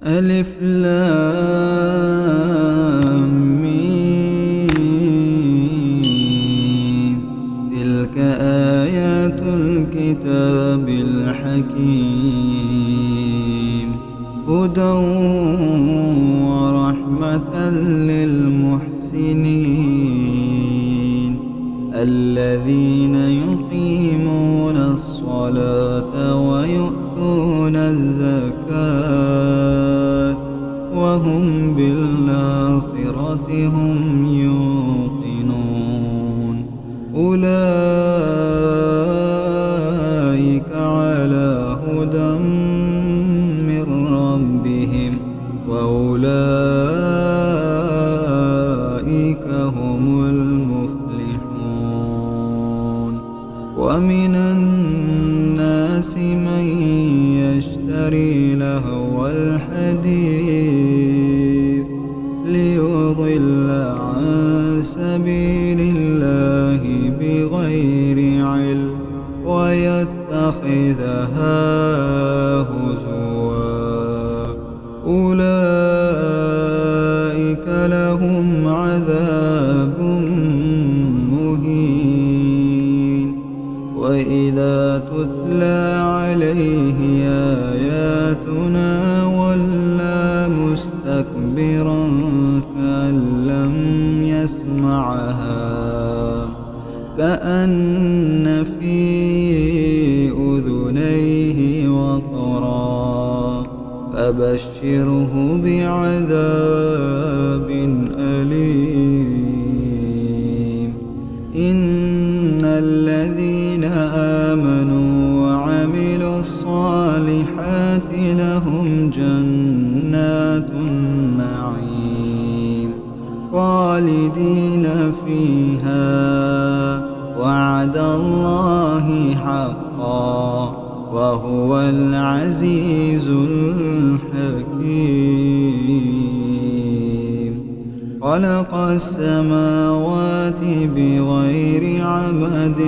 ألف لام ميم. تلك آيات الكتاب الحكيم، هدى ورحمة للمحسنين الذين يقيمون الصلاة ويؤتون الزكاة وهم بالآخرة هم يوقنون. أولئك على هدى من ربهم وأولئك هم المفلحون. ومن الناس من يشتري لهو الحديث ليضل عن سبيل الله بغير علم ويتخذها هزوا. أولئك لهم عذاب مهين. وإذا تتلى عليه آياتنا ولى مستكبرا كأن لم يسمعها كأن في أذنيه وقرا. فبشره بعذاب أليم. إن الذين آمنوا وعملوا الصالحات لهم جنات النعيم خالدين فيها وعد الله حقا وهو العزيز الحكيم. خلق السماوات بغير عمد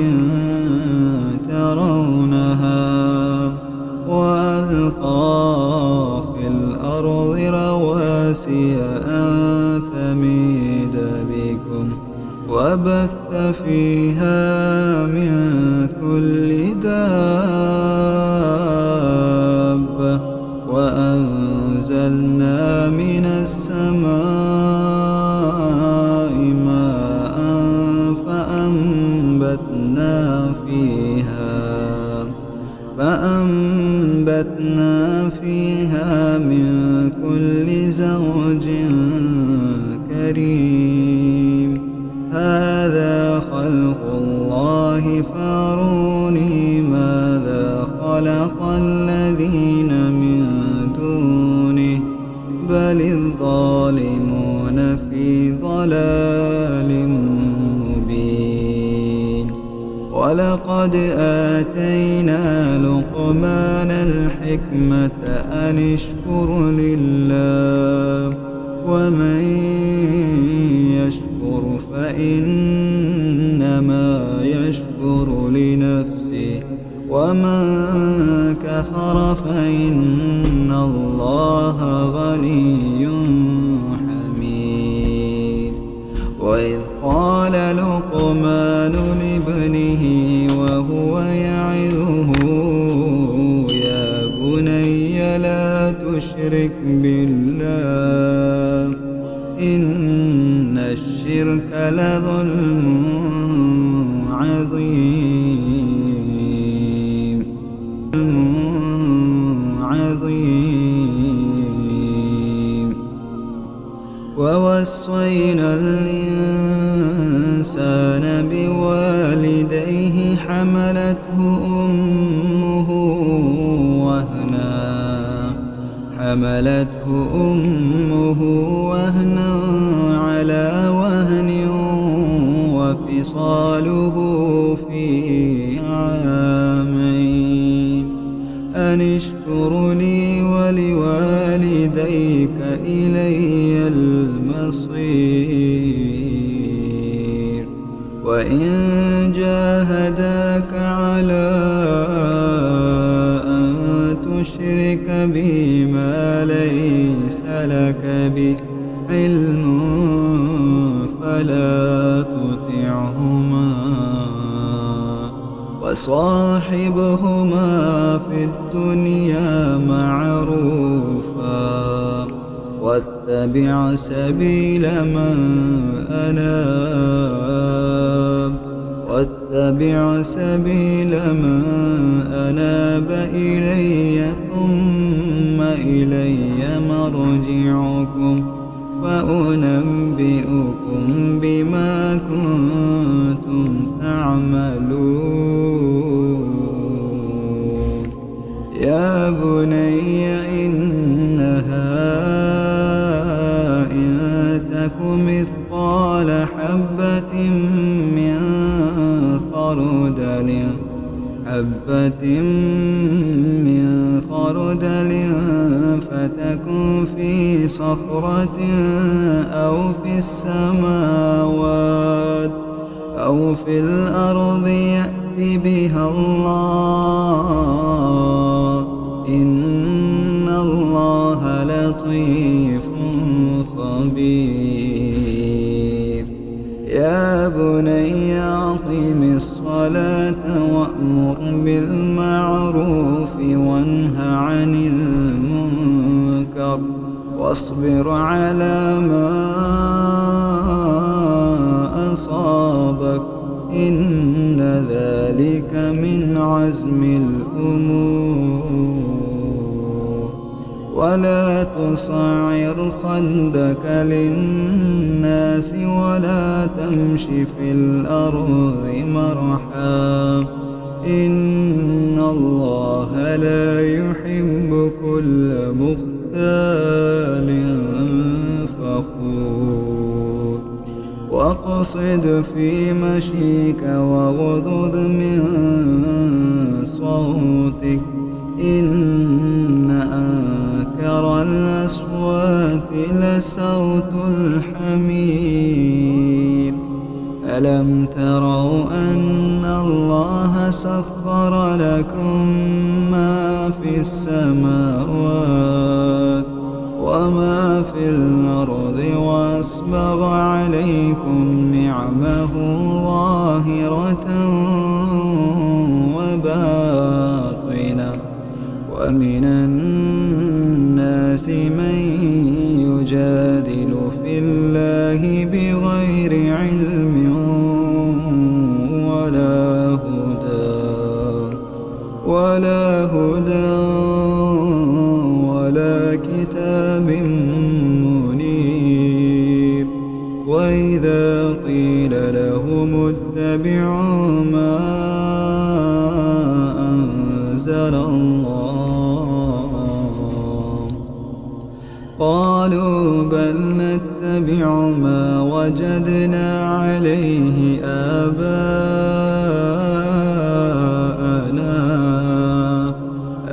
ترونها وألقى في الأرض رواسي أن تميد بكم وبث فيها من كل دابة وأنزلنا من السماء ماء فأنبتنا فيها من كل زوج كريم. هذا خلق الله فاروني ماذا خلق الذين من دونه بل الظالمون في ضلال مبين. ولقد آتينا لقمان الحكمة أن اشكر لله ومن يشكر فإنما يشكر لنفسه ومن كفر فإن الله غني حميد. وإذ قال لقمان لابنه وهو يعظه يا بني لا تشرك بالله إن الشرك لظلم عظيم. ووصينا الإنسان بوالديه حملته أمه وهنا على وهن وفصاله في عامين أن اشكر لي ولوالديك إلي المصير. وإن جاهداك على أن تشرك بي ما ليس لك به علم فلا تطعهما وصاحبهما في الدنيا معروفا واتبع سبيل من أناب إلي ثم إلي مرجعكم فأنبئكم بما كنتم تعملون يا بني إنها إن تك مثقال حبة من خردل فتكن في صخرة أو في السماوات أو في الأرض يأت بها الله إن الله لطيف خبير يا بني أقم الصلاة وأمر بالمعروف وانه عن المنكر واصبر على ما أصابك إن ذلك من عزم الأمور ولا تصعر خدك للناس ولا تمش في الأرض مرحا إن الله لا يحب كل مختال فخور واقصد في مشيك واغضض من صوتك إن أنكر الأصوات لصوت الحمير ألم تروا أن الله سخر لكم ما في السماوات وما في الأرض وأسبغ عليكم نعمه ظاهرة وباطنة ومن الناس من يجادل في الله بغير علم ولا هدى ولا كتاب منير وإذا قيل لهم اتبعوا ما أنزل الله قالوا بل نتبع ما وجدنا عليه آباءنا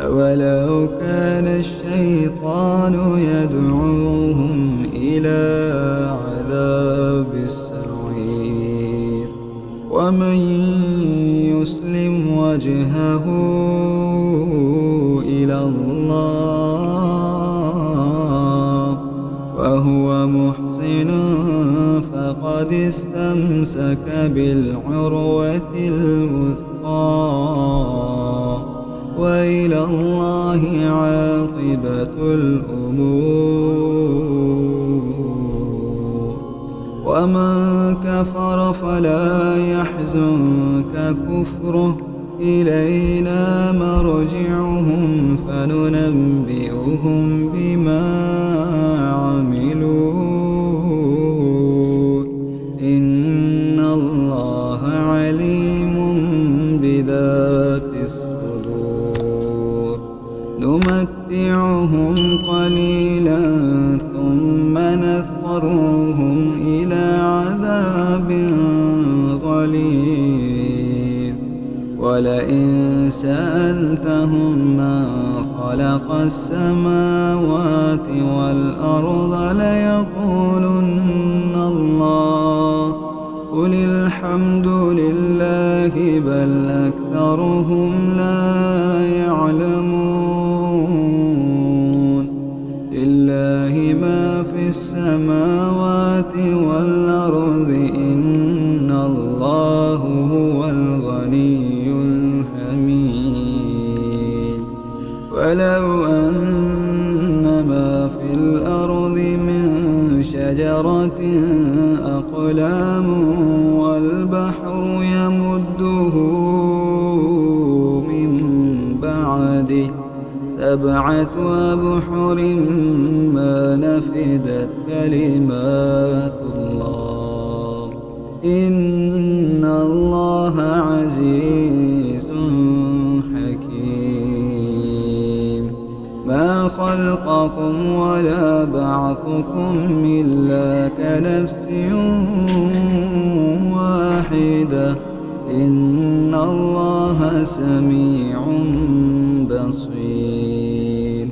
ولو كان الشيطان يدعوهم إلى عذاب السعير ومن يسلم وجهه إلى الله وهو محسن فقد استمسك بالعروة الوثقى وإلى الله عاقبة الأمور ومن كفر فلا يحزنك كفره إلينا مرجعهم فننبئهم بما عملوا إن الله عليم بذات الصدور نمتعهم قليلا ثم نضطرهم إلى عذاب غليظ ولئن سألتهم من خلق السماوات والأرض ليقولن الله قل الحمد لله بل أكثرهم لا يعلمون لله ما في السماوات والأرض إن الله هو الغني الحميد ولو أن ما في الأرض من شجرة أقلام والبحر يمده من بعده 7 أبحر ما نفدت كلمات الله إن الله عزيز حكيم ما خلقكم ولا بعثكم إلا كنفس واحدة إن الله سميع بصير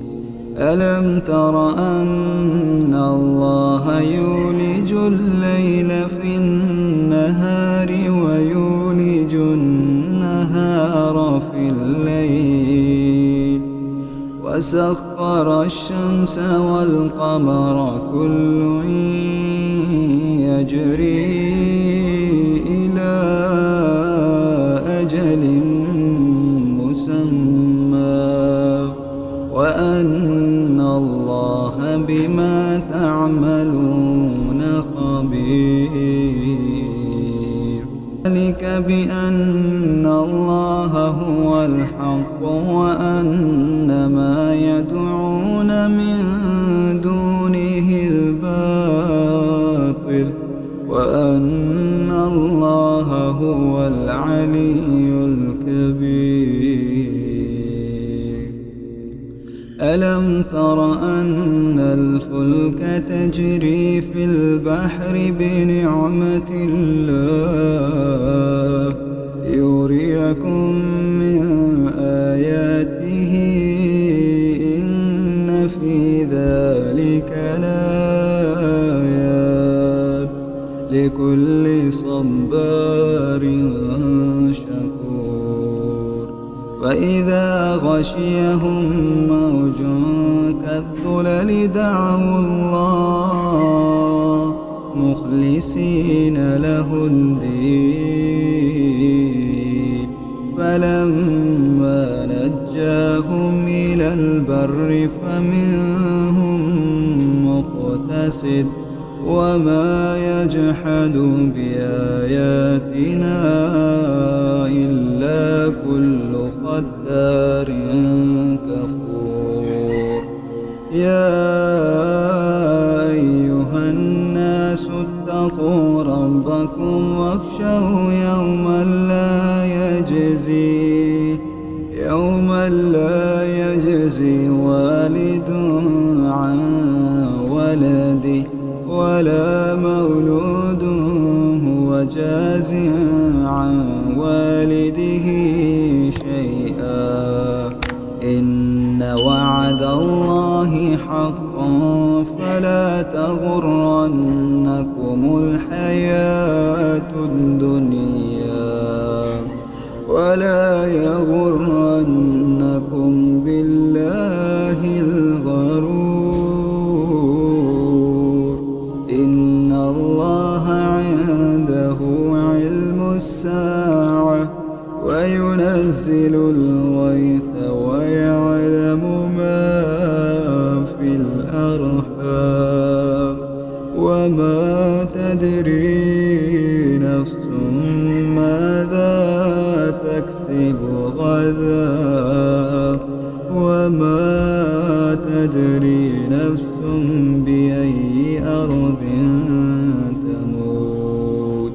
ألم تر أن الله يولج الليل في النهار ويولج النهار في الليل وسخر الشمس والقمر كل يجري إلى أجل مسمى وأن الله بما تعملون خبير ذلك بأن الله هو الحق وأن ما يدعون من دونه الباطل وأن الله هو العلي الكبير ألم تر أن الفلك تجري في البحر بنعمة الله ليريكم من آياته إن في ذلك لآيات لكل صبار شكور وإذا غشيهم موج كالظلل دعوا الله مخلصين له الدين فلما نجاهم إلى البر فمنهم مقتصد وما يجحد بآياتنا إلا كل ختار كفور يا أيها الناس اتقوا ربكم واخشوا يوما لا يجزي والد عن ولده ولا مولود هو جاز عن والده شيئا إن وعد الله حق فلا تغرنكم الحياة الدنيا ولا يغرنكم بالله الغرور إن الله عنده علم الساعة وينزل الغيث ويعلم ما في الأرحام وما تدري نفس ماذا تكسب غدا وما تدري نفس بأي أرض تموت